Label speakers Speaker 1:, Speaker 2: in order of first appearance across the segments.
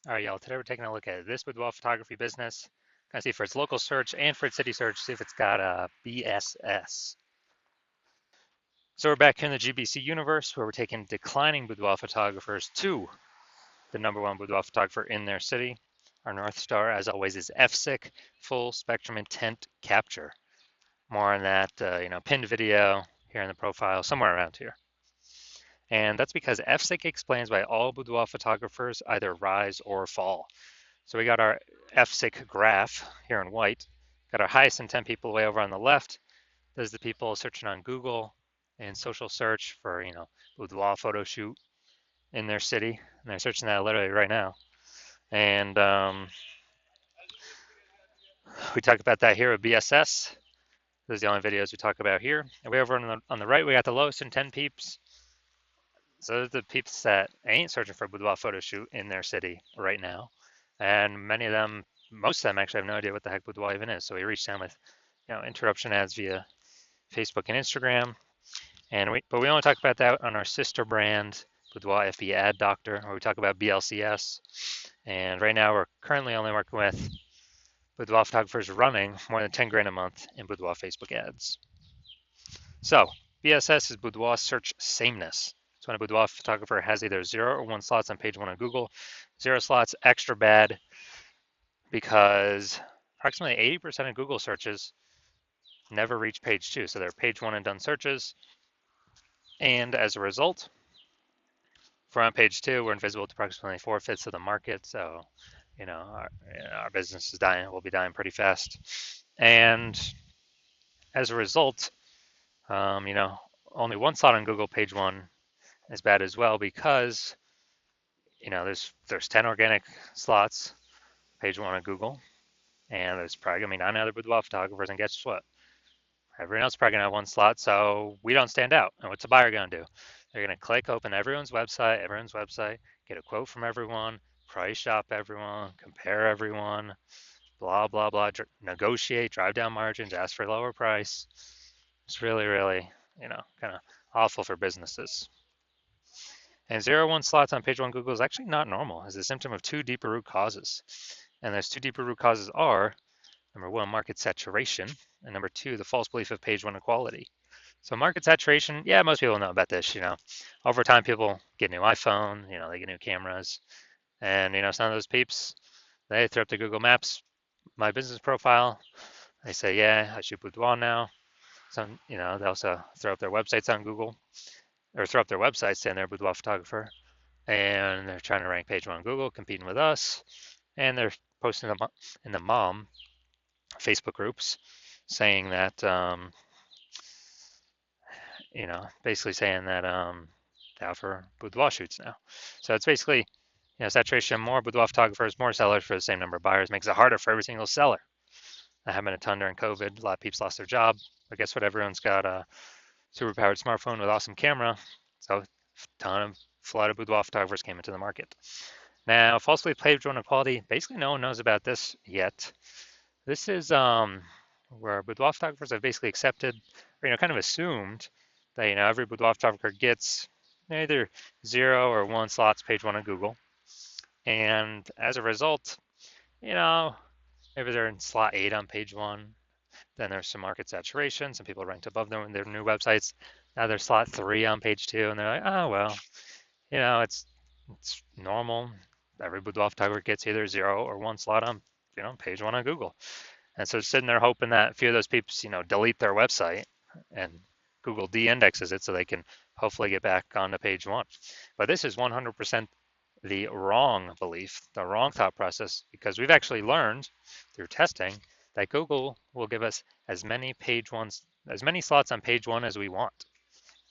Speaker 1: All right, y'all. Today we're taking a look at this boudoir photography business. Gonna see for its local search and for its city search, see if it's got a BSS. So we're back here in the GBC universe where we're taking declining boudoir photographers to the #1 boudoir photographer in their city. Our North Star, as always, is FSIC, full spectrum intent capture. More on that, pinned video here in the profile, somewhere around here. And that's because FSIC explains why all boudoir photographers either rise or fall. So we got our FSIC graph here in white. Got our highest intent people way over on the left. Those are the people searching on Google and social search for, boudoir photo shoot in their city. And they're searching that literally right now. And we talk about that here with BSS. Those are the only videos we talk about here. And way over on the right, we got the lowest intent peeps. So those are the peeps that ain't searching for a boudoir photo shoot in their city right now. And many of them, most of them actually have no idea what the heck boudoir even is. So we reached them with, interruption ads via Facebook and Instagram. But we only talk about that on our sister brand, Boudoir FB Ad Doctor, where we talk about BLCS. And right now we're currently only working with boudoir photographers running more than 10 grand a month in boudoir Facebook ads. So BSS is boudoir search sameness. So when a boudoir photographer has either 0 or 1 slots on page 1 on Google, 0 slots extra bad because approximately 80% of Google searches never reach page 2. So they're page 1 and done searches. And as a result, if we're on page 2, we're invisible to approximately 4/5 of the market. So, our business is dying. We'll be dying pretty fast. And as a result, only 1 slot on Google page 1 is bad as well because, there's 10 organic slots page 1 on Google. And there's probably going to be 9 other boudoir photographers. And guess what? Everyone else is probably going to have 1 slot, so we don't stand out. And what's the buyer going to do? They're going to click open everyone's website, get a quote from everyone, price shop everyone, compare everyone, blah, blah, blah, negotiate, drive down margins, ask for a lower price. It's really, really, kind of awful for businesses. And 0-1 slots on page 1 Google is actually not normal. It's a symptom of 2 deeper root causes. And those 2 deeper root causes are, number 1, market saturation, and number 2, the false belief of page 1 equality. So market saturation, yeah, most people know about this, Over time, people get new iPhone, they get new cameras. And, some of those peeps, they throw up their Google Maps, my business profile. They say, yeah, I shoot boudoir now. Some, they also throw up their websites on Google, or throw up their websites saying they're a boudoir photographer. And they're trying to rank page 1 on Google, competing with us. And they're posting them in the mom Facebook groups saying that, basically saying that they offer boudoir shoots now. So it's basically, saturation, more boudoir photographers, more sellers for the same number of buyers makes it harder for every single seller. That happened a ton during COVID. A lot of people lost their job. But guess what? Everyone's got a super powered smartphone with awesome camera. So a ton of flood of boudoir photographers came into the market. Now, falsely page 1 equality, basically no one knows about this yet. This is where boudoir photographers have basically accepted, or kind of assumed that every boudoir photographer gets either 0 or 1 slots page 1 on Google, and as a result, maybe they're in slot 8 on page 1. Then there's some market saturation. Some people ranked above them in their new websites. Now they're slot 3 on page 2, and they're like, oh well, it's normal. Every boudoir photographer gets either 0 or 1 slot on page 1 on Google. And so sitting there hoping that a few of those peeps, delete their website and Google de-indexes it so they can hopefully get back onto page 1. But this is 100% the wrong belief, the wrong thought process, because we've actually learned through testing that Google will give us as many slots on page 1 as we want,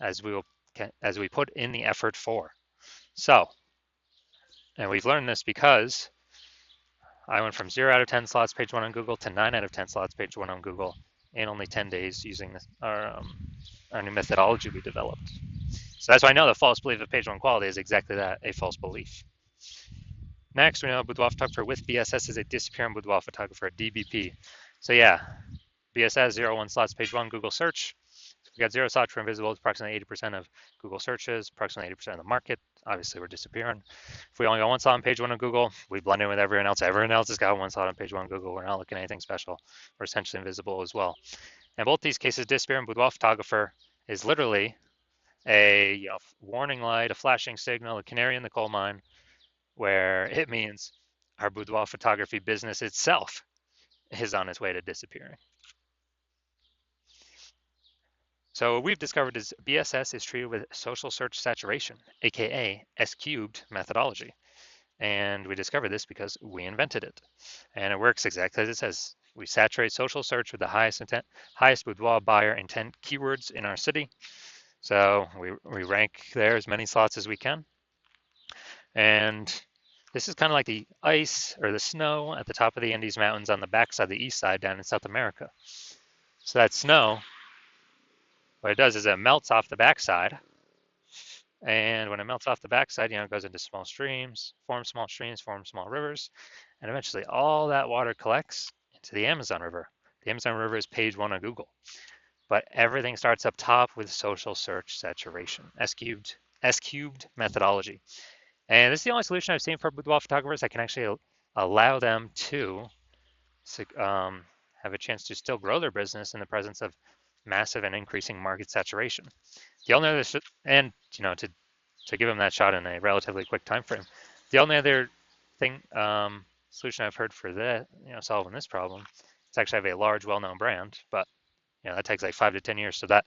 Speaker 1: as we put in the effort for. So, and we've learned this because I went from 0 out of 10 slots page 1 on Google to 9 out of 10 slots page 1 on Google in only 10 days using our new methodology we developed. So that's why I know the false belief of page 1 quality is exactly that, a false belief. Next, we know a boudoir photographer with BSS is a disappearing boudoir photographer, DBP. So yeah, BSS 0-1 slots page 1 Google search, We got zero slots for invisible. It's approximately 80% of Google searches, approximately 80% of the market. Obviously, we're disappearing. If we only got one slot on page one of Google, we blend in with everyone else. Everyone else has got one slot on page one of Google. We're not looking at anything special. We're essentially invisible as well. And both these cases, disappear and Boudoir photographer is literally a warning light, a flashing signal, a canary in the coal mine, where it means our boudoir photography business itself is on its way to disappearing. So what we've discovered is BSS is treated with social search saturation, aka S cubed methodology. And we discovered this because we invented it. And it works exactly as it says. We saturate social search with the highest boudoir buyer intent keywords in our city. So we rank there as many slots as we can. And this is kind of like the ice or the snow at the top of the Andes Mountains on the backside, the east side down in South America. So that snow, what it does is it melts off the backside. And when it melts off the backside, it goes into small streams, forms small rivers, and eventually all that water collects into the Amazon River. The Amazon River is page one on Google. But everything starts up top with social search saturation, S cubed methodology. And this is the only solution I've seen for boudoir photographers that can actually allow them to have a chance to still grow their business in the presence of massive and increasing market saturation. The only other, and to give them that shot in a relatively quick time frame, the only other thing solution I've heard for that, solving this problem, is actually have a large, well-known brand, but that takes like 5 to 10 years, so that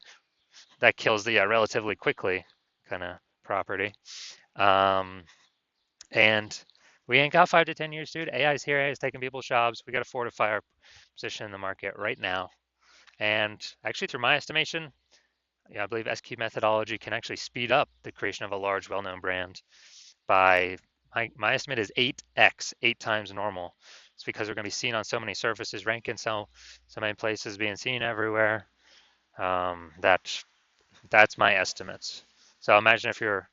Speaker 1: kills the relatively quickly kind of property. And we ain't got 5 to 10 years, dude. AI's here. AI's taking people's jobs. We got to fortify our position in the market right now. And actually, through my estimation, I believe SQ methodology can actually speed up the creation of a large, well-known brand by, my estimate is 8x, 8 times normal. It's because we're going to be seen on so many surfaces, ranking so many places, being seen everywhere. That's my estimates. So imagine if you're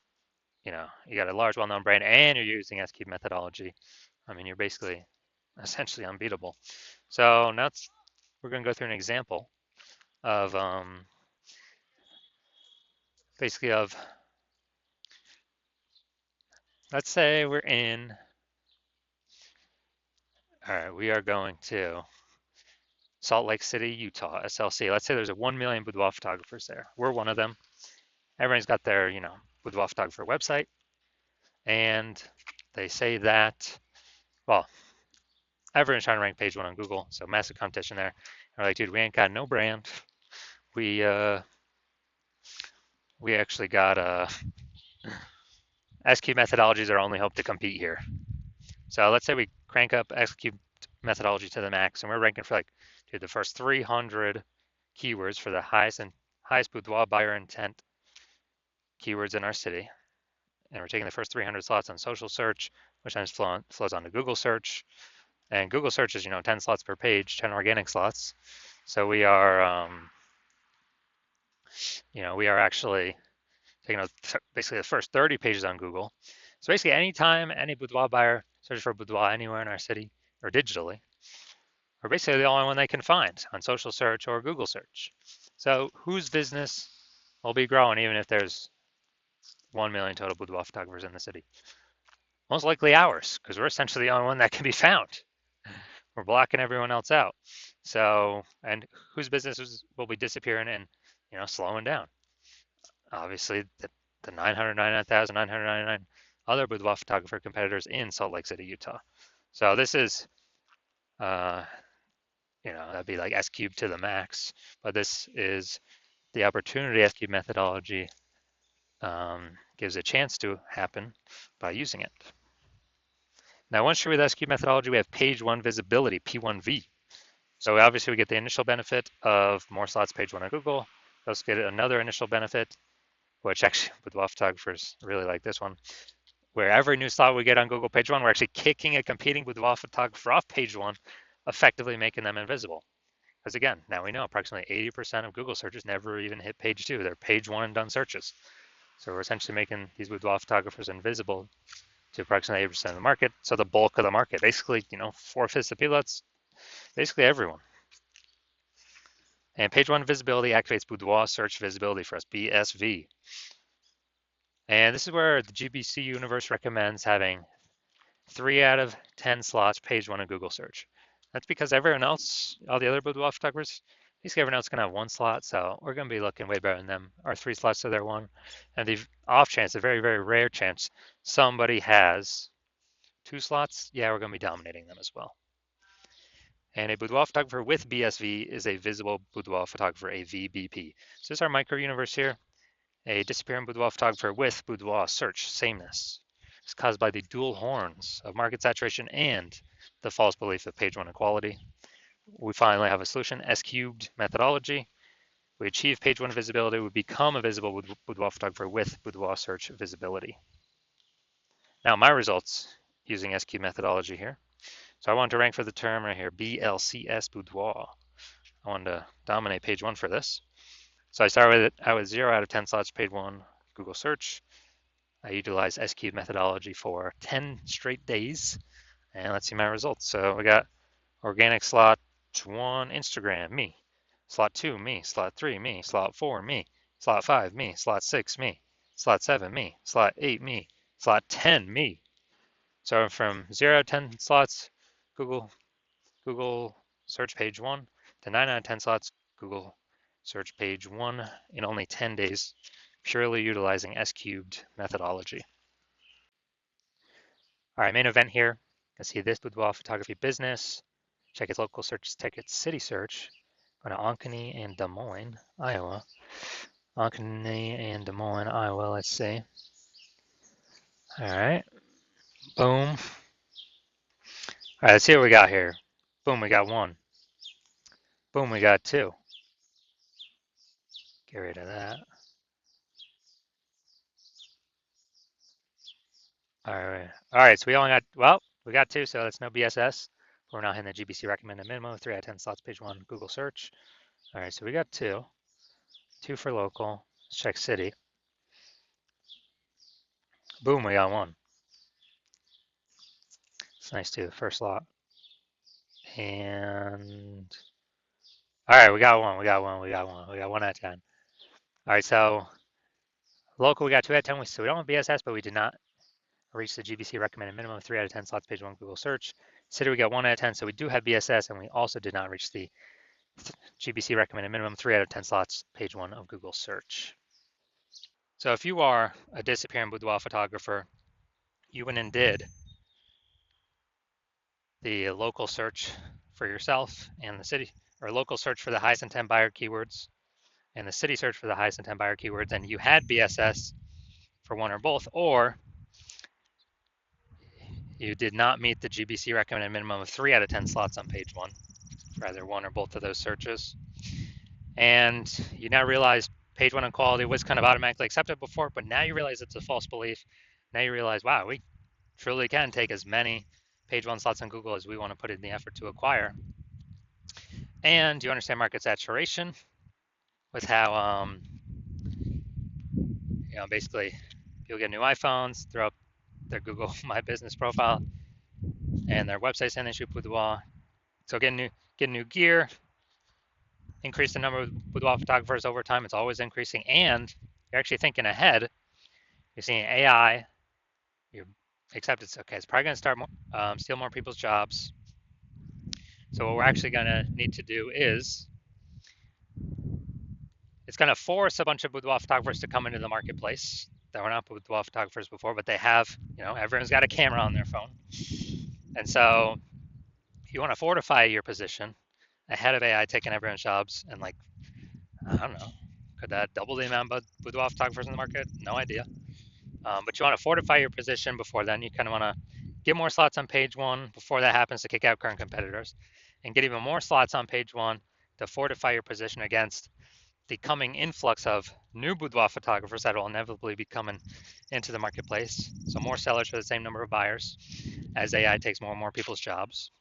Speaker 1: you got a large, well-known brand and you're using SQ methodology. I mean, you're basically essentially unbeatable. So now we're going to go through an example of basically of, let's say we're in, all right, we are going to Salt Lake City, Utah, SLC. Let's say there's a 1 million boudoir photographers there. We're one of them. Everyone's got their, boudoir photographer website. And they say that, well, everyone's trying to rank page one on Google, so massive competition there. We're like, dude, we ain't got no brand. We actually got SQ methodologies are our only hope to compete here. So let's say we crank up SQ methodology to the max, and we're ranking for dude, the first 300 keywords for the highest boudoir buyer intent keywords in our city. And we're taking the first 300 slots on social search, which then flows on to Google search. And Google search is, 10 slots per page, 10 organic slots. So we are, we are actually taking basically the first 30 pages on Google. So basically anytime any boudoir buyer searches for boudoir anywhere in our city or digitally, we're basically the only one they can find on social search or Google search. So whose business will be growing even if there's 1 million total boudoir photographers in the city? Most likely ours, because we're essentially the only one that can be found. We're blocking everyone else out. So, and whose businesses will be disappearing and, slowing down? Obviously, the 999,999 other boudoir photographer competitors in Salt Lake City, Utah. So this is, that'd be like S cubed to the max, but this is the opportunity S cubed methodology gives a chance to happen by using it. Now, once you're with S cubed methodology, we have page one visibility, P1V. So obviously we get the initial benefit of more slots page one on Google. We also get another initial benefit, which actually boudoir photographers really like this one, where every new slot we get on Google page one, we're actually kicking a competing boudoir photographer off page one, effectively making them invisible. Because again, now we know approximately 80% of Google searches never even hit page two. They're page one and done searches. So we're essentially making these boudoir photographers invisible to approximately 80% of the market. So the bulk of the market, basically, 4/5 of people, that's basically everyone. And page one visibility activates Boudoir search visibility for us, BSV. And this is where the GBC universe recommends having 3 out of 10 slots page one of Google search. That's because everyone else, all the other boudoir photographers, basically everyone else is gonna have 1 slot, so we're gonna be looking way better than them. Our 3 slots to their 1. And the off chance, a very, very rare chance, somebody has 2 slots, yeah, we're gonna be dominating them as well. And a boudoir photographer with BSV is a visible boudoir photographer, a VBP. So this is our micro universe here. A disappearing boudoir photographer with boudoir search sameness is caused by the dual horns of market saturation and the false belief of page one equality. We finally have a solution, S-cubed methodology. We achieve page one visibility, we become a visible boudoir photographer with boudoir search visibility. Now my results using S-cubed methodology here. So I wanted to rank for the term right here, BLCS boudoir. I wanted to dominate page one for this. So I started with 0 out of 10 slots, page one, Google search. I utilized S-cubed methodology for 10 straight days. And let's see my results. So we got organic slot 1, Instagram, me. Slot 2, me. Slot 3, me. Slot 4, me. Slot 5, me. Slot 6, me. Slot 7, me. Slot 8, me. Slot 10, me. So from 0 to 10 slots, Google search page 1 to 9 out of 10 slots, Google search page 1 in only 10 days, purely utilizing S-cubed methodology. All right, main event here. You see this boudoir photography business. Check its local search, check its city search. Go to Ankeny and Des Moines, Iowa. Ankeny and Des Moines, Iowa, let's see. All right, boom. All right, let's see what we got here. Boom, we got 1. Boom, we got 2. Get rid of that. All right, so we only got, well, we got 2, so that's no BSS. We're now hitting the GBC recommended minimum, 3 out of 10 slots, page 1, Google search. All right, so we got 2. 2 for local. Let's check city. Boom, we got 1. It's nice too, first lot. And all right, we got 1, we got 1, we got 1, we got 1 out of 10. All right, so local we got 2 out of 10, so we don't have BSS, but we did not reach the GBC recommended minimum, 3 out of 10 slots, page 1 Google search. City we got 1 out of 10, so we do have BSS, and we also did not reach the GBC recommended minimum, 3 out of 10 slots, page 1 of Google search. So if you are a disappearing boudoir photographer, you went and did the local search for yourself and the city, or local search for the highest intent buyer keywords and the city search for the highest intent buyer keywords, and you had BSS for one or both, or you did not meet the GBC recommended minimum of 3 out of 10 slots on page 1 for either one or both of those searches. And you now realize page 1 equality was kind of automatically accepted before, but now you realize it's a false belief. Now you realize, wow, we truly can take as many page 1 slots on Google as we want to put in the effort to acquire. And you understand market saturation with how, basically people get new iPhones, throw up their Google My Business profile and their website saying they shoot boudoir. So get new gear, increase the number of boudoir photographers over time. It's always increasing, and you're actually thinking ahead. You're seeing AI. You accept it's okay. It's probably going to start steal more people's jobs. So what we're actually going to need to do is it's going to force a bunch of boudoir photographers to come into the marketplace that were not boudoir photographers before, but they have, everyone's got a camera on their phone. And so you want to fortify your position ahead of AI taking everyone's jobs, and I don't know, could that double the amount of boudoir photographers in the market? No idea. But you want to fortify your position before then. You kind of want to get more slots on page 1 before that happens to kick out current competitors, and get even more slots on page 1 to fortify your position against the coming influx of new boudoir photographers that will inevitably be coming into the marketplace. So more sellers for the same number of buyers as AI takes more and more people's jobs.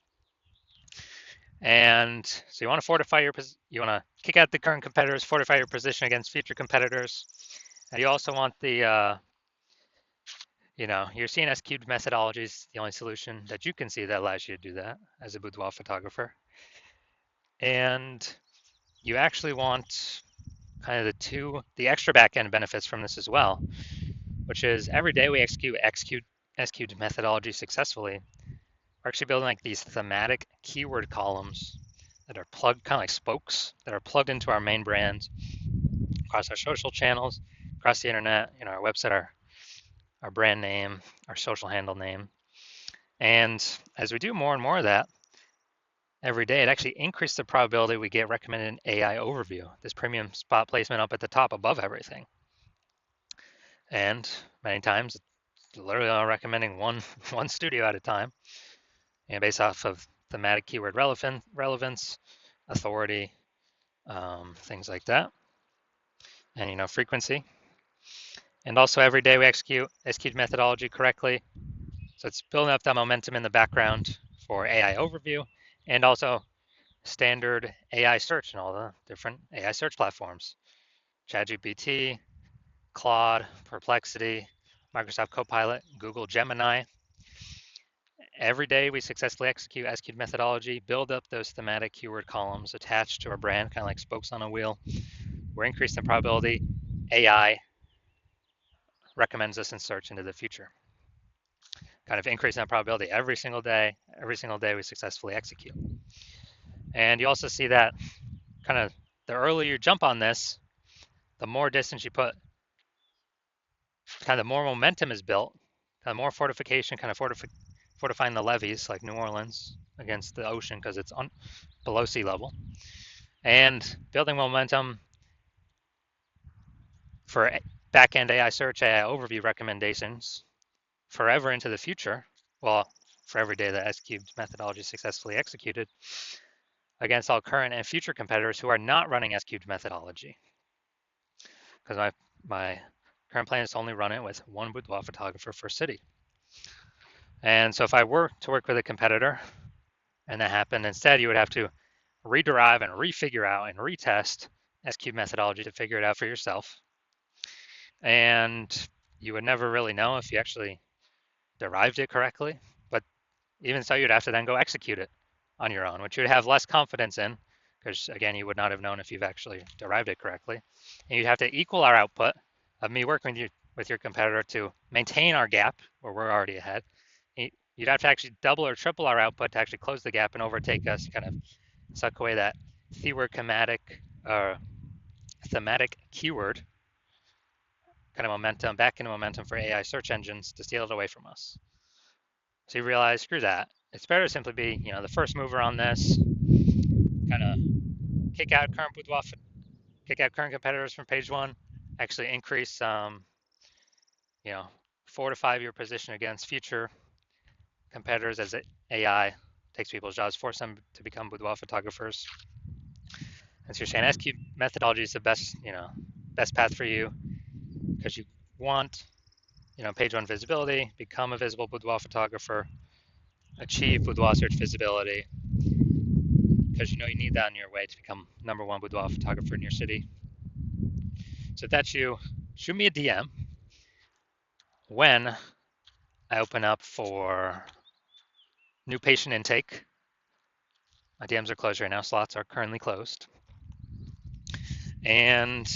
Speaker 1: And so you want to fortify you want to kick out the current competitors, fortify your position against future competitors. And you also want the, your CNS cubed methodology is the only solution that you can see that allows you to do that as a boudoir photographer. And you actually want kind of the extra backend benefits from this as well, which is every day we execute methodology successfully. We're actually building like these thematic keyword columns that are plugged, kind of like spokes, that are plugged into our main brand across our social channels, across the internet, our website, our brand name, our social handle name. And as we do more and more of that every day, it actually increases the probability we get recommended an AI overview, this premium spot placement up at the top above everything. And many times, it's literally recommending one studio at a time, based off of thematic keyword relevance, authority, things like that, and frequency. And also every day we execute methodology correctly. So it's building up that momentum in the background for AI overview and also standard AI search and all the different AI search platforms. ChatGPT, Claude, Perplexity, Microsoft Copilot, Google Gemini. Every day we successfully execute methodology, build up those thematic keyword columns attached to our brand, kind of like spokes on a wheel. We're increasing the probability AI recommends us in search into the future. Kind of increasing that probability every single day we successfully execute. And you also see that kind of the earlier you jump on this, the more distance you put, kind of the more momentum is built, kind of more fortification, kind of fortifying the levees like New Orleans against the ocean because it's below sea level, and building momentum for back-end AI search, AI overview recommendations forever into the future. Well, for every day that S-Cubed methodology is successfully executed against all current and future competitors who are not running S-Cubed methodology. Because my current plan is to only run it with one boudoir photographer per city. And so if I were to work with a competitor and that happened, instead you would have to rederive and refigure out and retest S-Cubed methodology to figure it out for yourself. And you would never really know if you actually derived it correctly. But even so, you'd have to then go execute it on your own, which you'd have less confidence in, because again, you would not have known if you've actually derived it correctly. And you'd have to equal our output of me working with your competitor to maintain our gap where we're already ahead. You'd have to actually double or triple our output to actually close the gap and overtake us, kind of suck away that thematic keyword kind of momentum, back into momentum for AI search engines to steal it away from us. So you realize, screw that. It's better to simply be, the first mover on this, kind of kick out current competitors from page one, actually increase, 4 to 5 year position against future competitors as AI takes people's jobs, force them to become boudoir photographers. And so you're saying S-Cubed methodology is the best path for you because you want, page one visibility, become a visible boudoir photographer, achieve boudoir search visibility, because you need that on your way to become #1 boudoir photographer in your city. So if that's you, shoot me a DM when I open up for new patient intake. My DMs are closed right now, slots are currently closed. And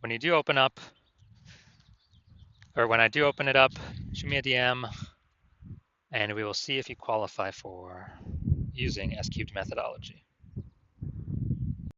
Speaker 1: when you do open up, or when I do open it up, shoot me a DM and we will see if you qualify for using S-Cubed methodology.